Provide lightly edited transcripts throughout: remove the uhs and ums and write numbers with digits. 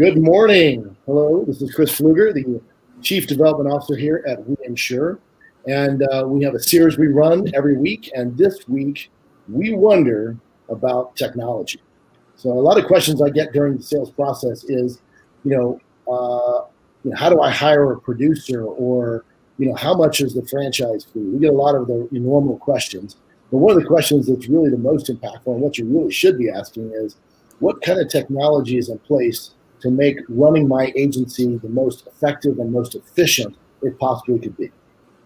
Good morning. Hello, this is Chris Pfluger, the Chief Development Officer here at We Insure. And we have a series we run every week. And this week, we wonder about technology. So a lot of questions I get during the sales process is, how do I hire a producer, or, how much is the franchise fee? We get a lot of the normal questions. But one of the questions that's really the most impactful and what you really should be asking is, what kind of technology is in place to make running my agency the most effective and most efficient it possibly could be?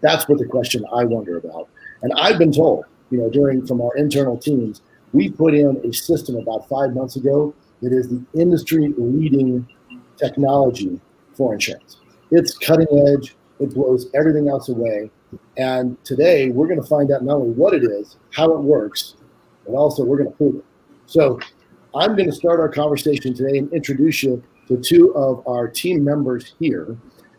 That's what the question I wonder about. And I've been told, from our internal teams, we put in a system about 5 months ago that is the industry leading technology for insurance. It's cutting edge. It blows everything else away. And today we're going to find out not only what it is, how it works, but also we're going to prove it. So I'm going to start our conversation today and introduce you to two of our team members here.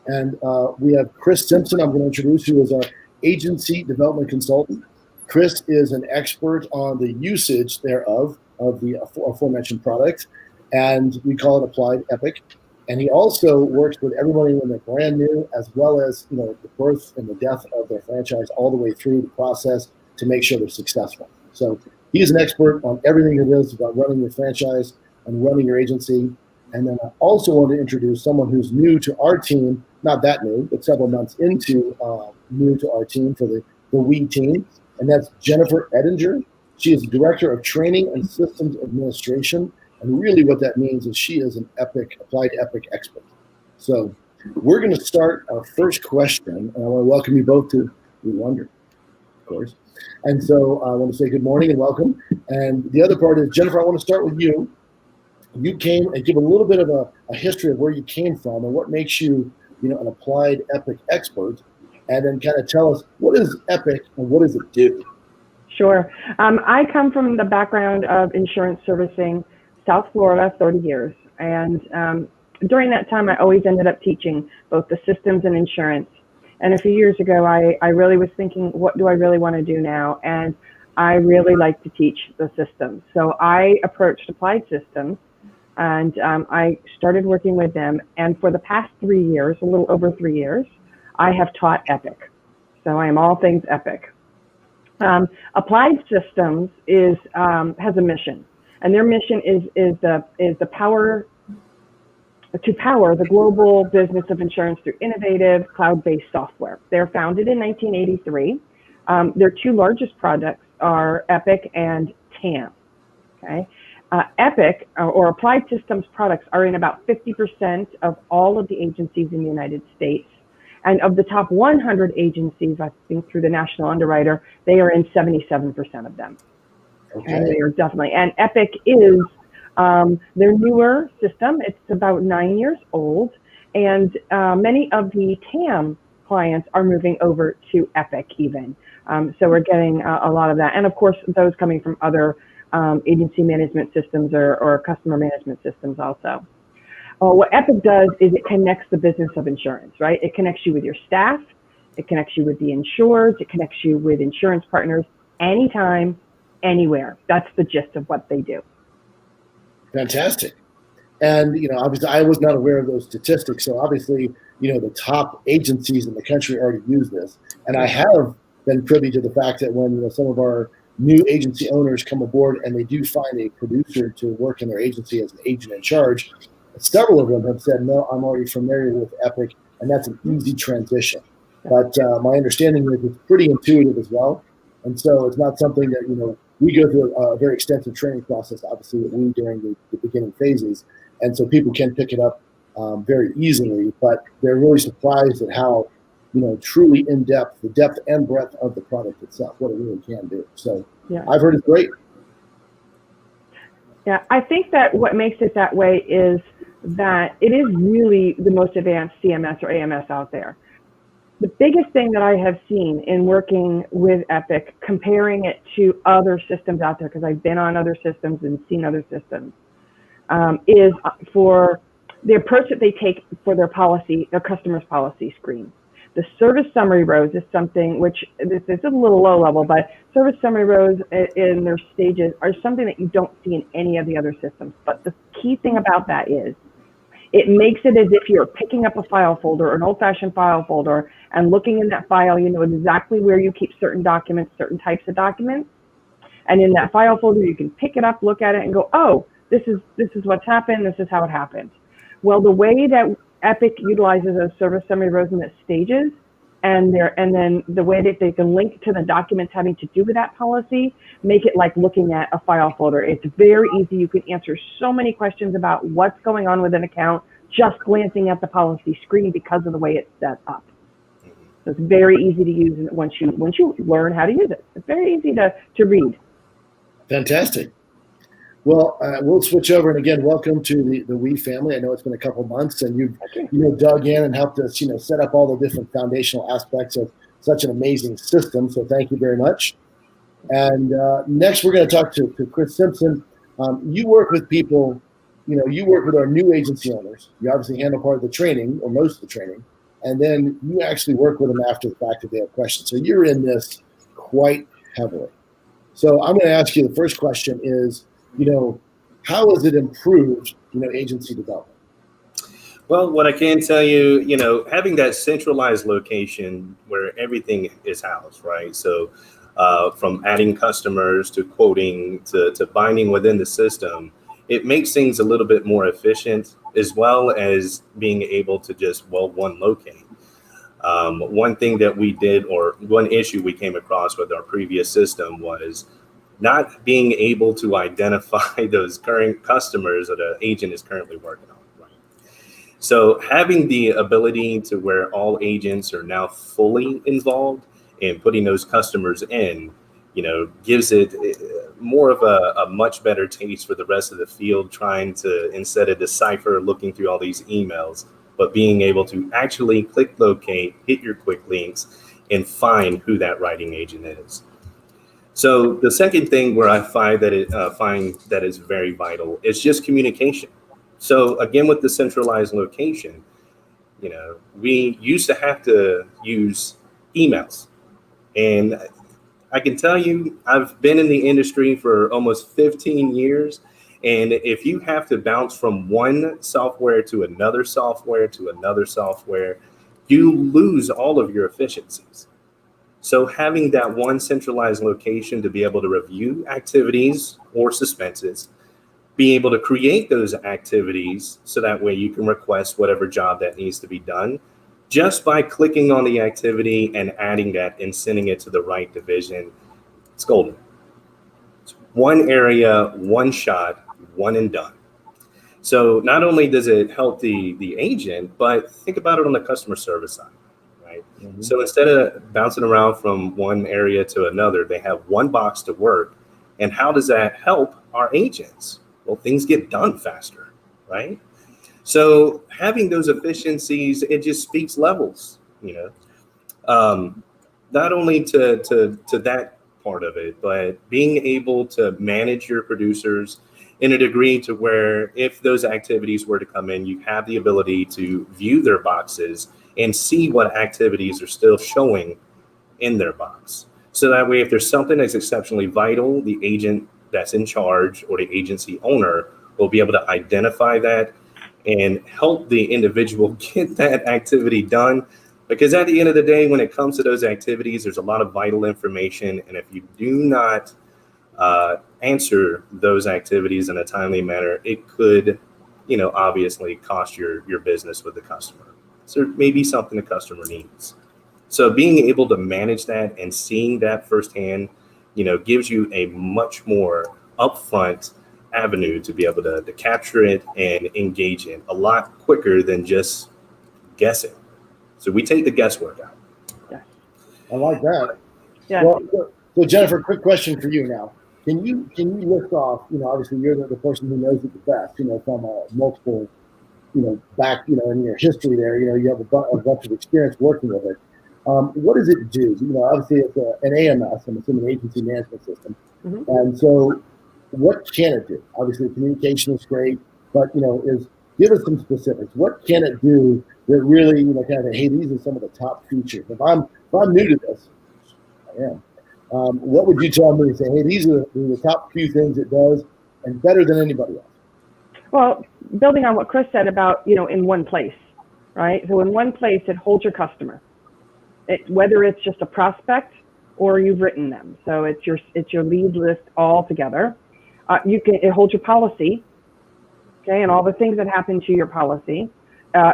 And we have Chris Simpson. I'm going to introduce you as our agency development consultant. Chris is an expert on the usage thereof of the aforementioned product, and we call it Applied Epic. And he also works with everybody when they're brand new, as well as the birth and the death of their franchise, all the way through the process to make sure they're successful. So he's an expert on everything it is about running your franchise and running your agency. And then I also want to introduce someone who's new to our team, not that new, but several months into new to our team for the We team, and that's Jennifer Edinger. She is the Director of Training and Systems Administration, and really what that means is she is an Applied Epic expert. So we're going to start our first question, and I want to welcome you both to We Wonder, of course. And so I want to say good morning and welcome. And the other part is, Jennifer, I want to start with you. You came and give a little bit of a history of where you came from and what makes you, an Applied Epic expert, and then kind of tell us, what is Epic and what does it do? Sure. I come from the background of insurance servicing South Florida, 30 years. And during that time, I always ended up teaching both the systems and insurance. And a few years ago, I really was thinking, what do I really want to do now? And I really like to teach the systems. So I approached Applied Systems, and I started working with them. And for the past 3 years, a little over 3 years, I have taught Epic. So I am all things Epic. Applied Systems has a mission, and their mission is the power to power the global business of insurance through innovative cloud-based software. They're founded in 1983. Their two largest products are Epic and TAM. Okay, Epic or Applied Systems products are in about 50% of all of the agencies in the United States. And of the top 100 agencies, I think through the National Underwriter, they are in 77% of them. Okay. And they are definitely, and Epic is their newer system. It's about 9 years old, and many of the TAM clients are moving over to Epic even. So we're getting a lot of that. And of course, those coming from other agency management systems or customer management systems also. What Epic does is it connects the business of insurance, right? It connects you with your staff, it connects you with the insureds, it connects you with insurance partners anytime, anywhere. That's the gist of what they do. Fantastic. And, obviously I was not aware of those statistics. So obviously, the top agencies in the country already use this. And I have been privy to the fact that when some of our new agency owners come aboard and they do find a producer to work in their agency as an agent in charge, several of them have said, no, I'm already familiar with Epic, and that's an easy transition. But my understanding is it's pretty intuitive as well. And so it's not something that, we go through a very extensive training process, obviously, that we during the beginning phases. And so people can pick it up very easily, but they're really surprised at how, truly in-depth, the depth and breadth of the product itself, what it really can do. So yeah. I've heard it's great. Yeah, I think that what makes it that way is that it is really the most advanced CMS or AMS out there. The biggest thing that I have seen in working with Epic, comparing it to other systems out there, because I've been on other systems and seen other systems, is for the approach that they take for their customer's policy screen. The service summary rows is something which, this is a little low level, but service summary rows in their stages are something that you don't see in any of the other systems. But the key thing about that is It makes it as if you're picking up a file folder, an old-fashioned file folder, and looking in that file, you know exactly where you keep certain documents, certain types of documents. And in that file folder, you can pick it up, look at it, and go, oh, this is what's happened, this is how it happened. Well, the way that Epic utilizes those service summary rows in its stages, and then the way that they can link to the documents having to do with that policy, make it like looking at a file folder. It's very easy. You can answer so many questions about what's going on with an account just glancing at the policy screen because of the way it's set up. So it's very easy to use once you learn how to use it. It's very easy to read. Fantastic. Well, we'll switch over, and again, welcome to the We family. I know it's been a couple months, and you've dug in and helped us, set up all the different foundational aspects of such an amazing system. So thank you very much. And next, we're going to talk to Chris Simpson. You work with people, you work with our new agency owners. You obviously handle part of the training, or most of the training, and then you actually work with them after the fact if they have questions. So you're in this quite heavily. So I'm going to ask you, the first question is, how has it improved, agency development? Well, what I can tell you, having that centralized location where everything is housed, right? So from adding customers to quoting to binding within the system, it makes things a little bit more efficient, as well as being able to just, one locate. One thing that we did, or one issue we came across with our previous system, was not being able to identify those current customers that an agent is currently working on. Right? So having the ability to where all agents are now fully involved in putting those customers in, gives it more of a much better taste for the rest of the field, trying to, instead of decipher looking through all these emails, but being able to actually click locate, hit your quick links, and find who that writing agent is. So the second thing where I find that is very vital is just communication. So again, with the centralized location, we used to have to use emails. And I can tell you, I've been in the industry for almost 15 years. And if you have to bounce from one software to another software to another software, you lose all of your efficiencies. So having that one centralized location to be able to review activities or suspenses, be able to create those activities so that way you can request whatever job that needs to be done just by clicking on the activity and adding that and sending it to the right division. It's golden. It's one area, one shot, one and done. So not only does it help the agent, but think about it on the customer service side. Mm-hmm. So instead of bouncing around from one area to another, they have one box to work. And how does that help our agents? Well, things get done faster, right? So having those efficiencies, it just speaks levels, not only to that part of it, but being able to manage your producers in a degree to where if those activities were to come in, you have the ability to view their boxes and see what activities are still showing in their box. So that way, if there's something that's exceptionally vital, the agent that's in charge or the agency owner will be able to identify that and help the individual get that activity done. Because at the end of the day, when it comes to those activities, there's a lot of vital information. And if you do not answer those activities in a timely manner, it could, obviously cost your business with the customer. So it may be something the customer needs. So being able to manage that and seeing that firsthand, gives you a much more upfront avenue to be able to capture it and engage in a lot quicker than just guessing. So we take the guesswork out. Yeah. I like that. Yeah. Well, so Jennifer, quick question for you now. Can you list off, obviously you're the person who knows it the best, from multiple, back, in your history there, you have a bunch of experience working with it. What does it do? Obviously it's an AMS, I'm assuming agency management system. Mm-hmm. And so what can it do? Obviously communication is great, but, give us some specifics. What can it do that really, kind of, hey, these are some of the top features. If I'm new to this, I am. What would you tell me to say, hey, these are the top few things it does and better than anybody else? Well, building on what Chris said about, in one place, right? So in one place, it holds your customer, whether it's just a prospect or you've written them. So it's your lead list all together. It holds your policy, okay, and all the things that happen to your policy.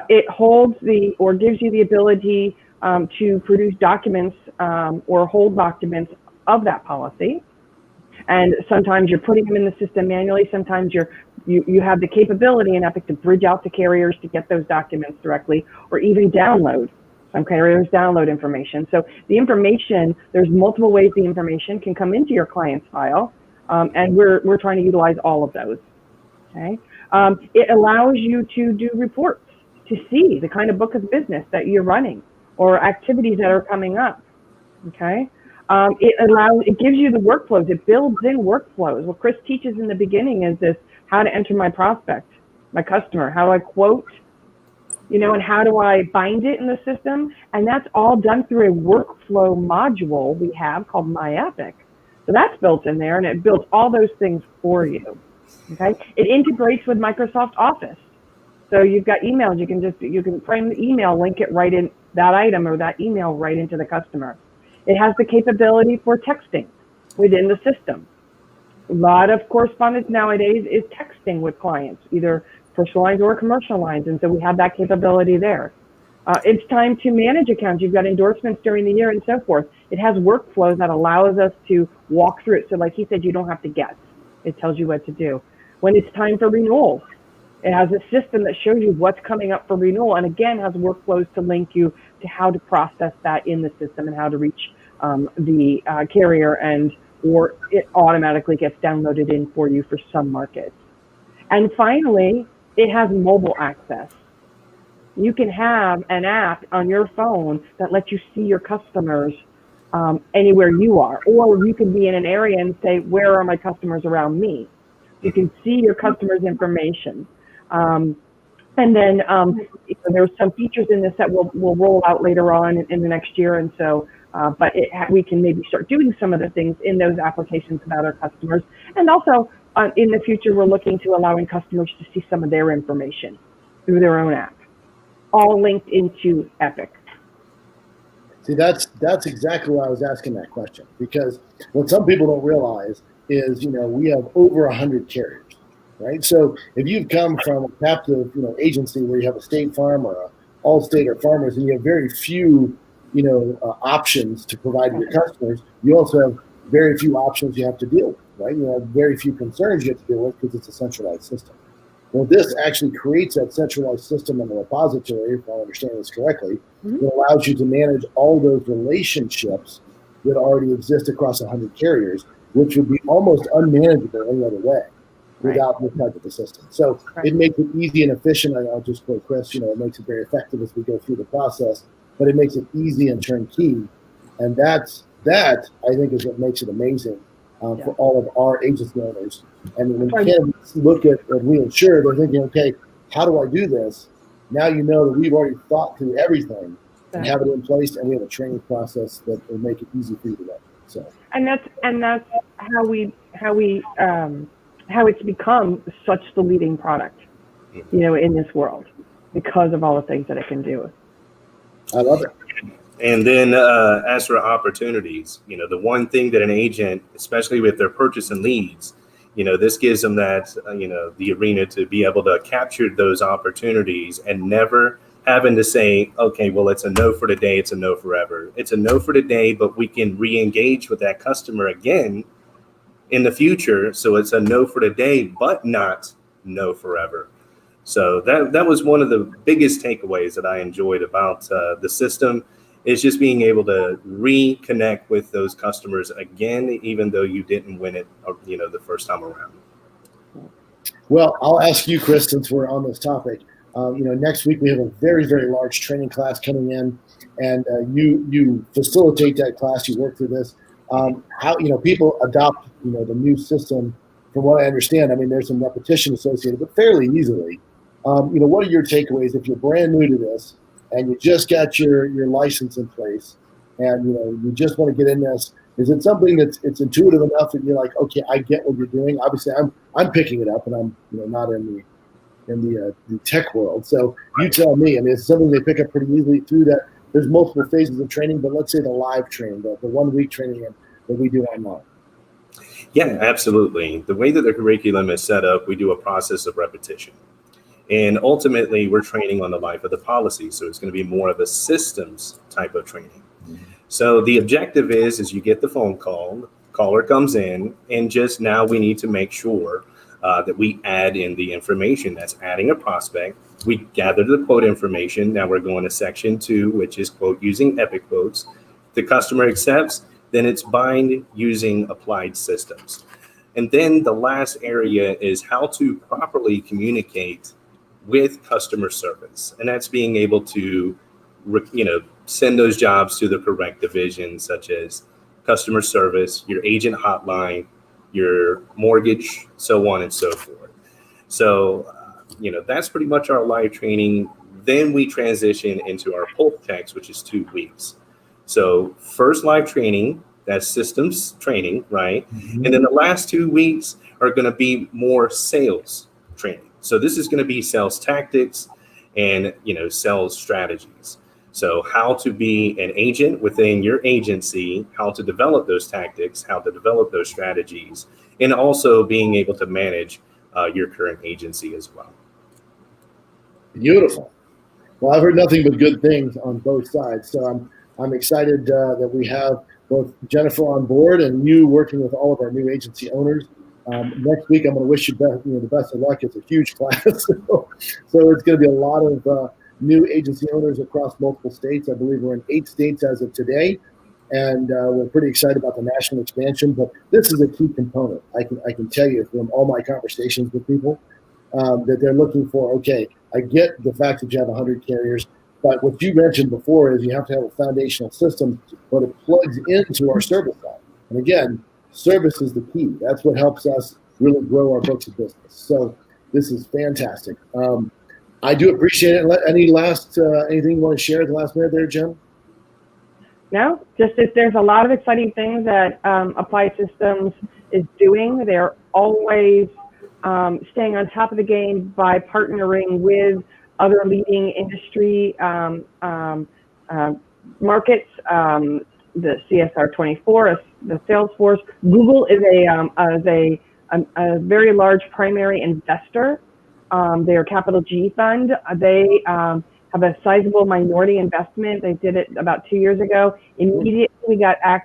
It holds or gives you the ability to produce documents or hold documents of that policy. And sometimes you're putting them in the system manually. Sometimes you have the capability in Epic to bridge out to carriers to get those documents directly, or even download. Some carriers download information. So the information, there's multiple ways the information can come into your client's file, and we're trying to utilize all of those. Okay. It allows you to do reports to see the kind of book of business that you're running or activities that are coming up. Okay. It gives you the workflows. It builds in workflows. What Chris teaches in the beginning is this: how to enter my prospect, my customer, how do I quote, and how do I bind it in the system? And that's all done through a workflow module we have called MyEpic. So that's built in there, and it builds all those things for you. Okay. It integrates with Microsoft Office. So you've got emails. You can frame the email, link it right in that item or that email right into the customer. It has the capability for texting within the system. A lot of correspondence nowadays is texting with clients, either personal lines or commercial lines, and so we have that capability there. It's time to manage accounts. You've got endorsements during the year and so forth. It has workflows that allows us to walk through it. So like he said, you don't have to guess. It tells you what to do. When it's time for renewals, it has a system that shows you what's coming up for renewal, and again has workflows to link you to how to process that in the system and how to reach the carrier, or it automatically gets downloaded in for you for some markets. And finally, it has mobile access. You can have an app on your phone that lets you see your customers anywhere you are, or you can be in an area and say, where are my customers around me? You can see your customers' information. And then there's some features in this that we'll roll out later on in the next year, and so but we can maybe start doing some of the things in those applications about our customers. And also in the future, we're looking to allowing customers to see some of their information through their own app, all linked into Epic. See, that's exactly why I was asking that question, because what some people don't realize is, we have over 100 carriers. Right. So if you've come from a captive, agency where you have a State Farm or a Allstate or Farmers, and you have very few, options to provide to your customers, you also have very few options you have to deal with. Right. You have very few concerns you have to deal with because it's a centralized system. Well, this actually creates that centralized system in the repository, if I understand this correctly, that allows you to manage all those relationships that already exist across 100 carriers, which would be almost unmanageable any other way. Without this type of a system. So it makes it easy and efficient. I'll just quote Chris, it makes it very effective as we go through the process, but it makes it easy and turnkey. And that I think is what makes it amazing for all of our agency owners. And when kids look at Reinsure, they're thinking, okay, how do I do this? Now you know that we've already thought through everything and have it in place, and we have a training process that will make it easy for you to learn. So and that's how it's become such the leading product, in this world, because of all the things that it can do. I love it. And then as for opportunities, the one thing that an agent, especially with their purchasing leads, this gives them that, the arena to be able to capture those opportunities and never having to say, okay, well, it's a no for today, it's a no forever. It's a no for today, but we can re-engage with that customer again in the future. So it's a no for today, but not no forever. So that was one of the biggest takeaways that I enjoyed about the system, is just being able to reconnect with those customers again, even though you didn't win it, the first time around. Well, I'll ask you, Chris, since we're on this topic. Next week we have a very, very large training class coming in, and you facilitate that class. You work through this. How people adopt the new system. From what I understand, there's some repetition associated, but fairly easily. What are your takeaways if you're brand new to this and you just got your license in place, and you just want to get in this? Is it something it's intuitive enough that you're like, okay, I get what you're doing? Obviously, I'm picking it up, and I'm not in the tech world. So you tell me. I mean, it's something they pick up pretty easily through that. There's multiple phases of training, but let's say the live training, the 1 week training that we do online. Yeah, absolutely. The way that the curriculum is set up, we do a process of repetition. And ultimately, we're training on the life of the policy. So it's going to be more of a systems type of training. So the objective is you get the phone call, the caller comes in, and just now we need to make sure that we add in the information that's adding a prospect. We gather the quote information. Now we're going to section 2, which is quote using Epic quotes. The customer accepts, then it's bind using applied systems. And then the last area is how to properly communicate with customer service. And that's being able to, send those jobs to the correct divisions, such as customer service, your agent hotline, your mortgage, so on and so forth. So, that's pretty much our live training. Then we transition into our pulp text, which is 2 weeks. So first live training, that's systems training, right? Mm-hmm. And then the last 2 weeks are going to be more sales training. So this is going to be sales tactics and, sales strategies. So how to be an agent within your agency, how to develop those tactics, how to develop those strategies, and also being able to manage your current agency as well. Beautiful. Well, I've heard nothing but good things on both sides. So I'm excited that we have both Jennifer on board and you working with all of our new agency owners. Next week, I'm going to wish you the best of luck. It's a huge class. So it's going to be a lot of new agency owners across multiple states. I believe we're in 8 states as of today. And we're pretty excited about the national expansion. But this is a key component. I can tell you from all my conversations with people that they're looking for, okay, I get the fact that you have 100 carriers, but what you mentioned before is you have to have a foundational system, but it plugs into our service line. And again, service is the key. That's what helps us really grow our books of business. So this is fantastic. I do appreciate it. Any last anything you want to share at the last minute there, Jen? No, just that there's a lot of exciting things that Applied Systems is doing. They're always staying on top of the game by partnering with other leading industry markets, the CSR24, the Salesforce. Google is a very large primary investor. Their Capital G fund. They have a sizable minority investment. They did it about 2 years ago. Immediately,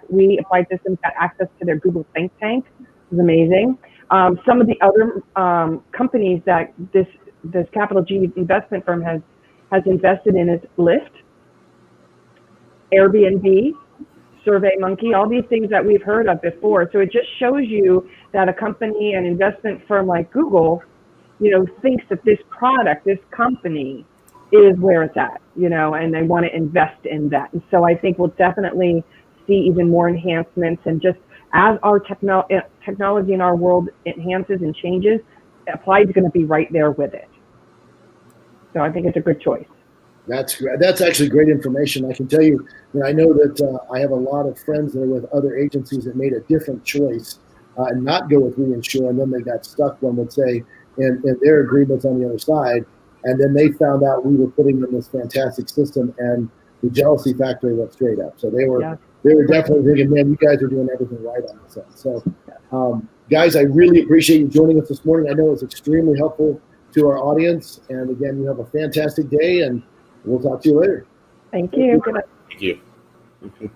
we Applied Systems got access to their Google think tank. It was amazing. Some of the other companies that this Capital G investment firm has invested in is Lyft, Airbnb, SurveyMonkey, all these things that we've heard of before. So it just shows you that a company, an investment firm like Google, thinks that this product, this company is where it's at, and they want to invest in that. And so I think we'll definitely see even more enhancements. And just as our technology in our world enhances and changes, Applied is going to be right there with it. So I think it's a good choice. That's actually great information. I can tell you, I know that I have a lot of friends that are with other agencies that made a different choice and not go with reinsure, and then they got stuck, one would say, in their agreements on the other side. And then they found out we were putting in this fantastic system, and the jealousy factor went straight up. So they were definitely thinking, man, you guys are doing everything right on this end. So, guys, I really appreciate you joining us this morning. I know it's extremely helpful to our audience. And again, you have a fantastic day, and we'll talk to you later. Thank you. Thank you.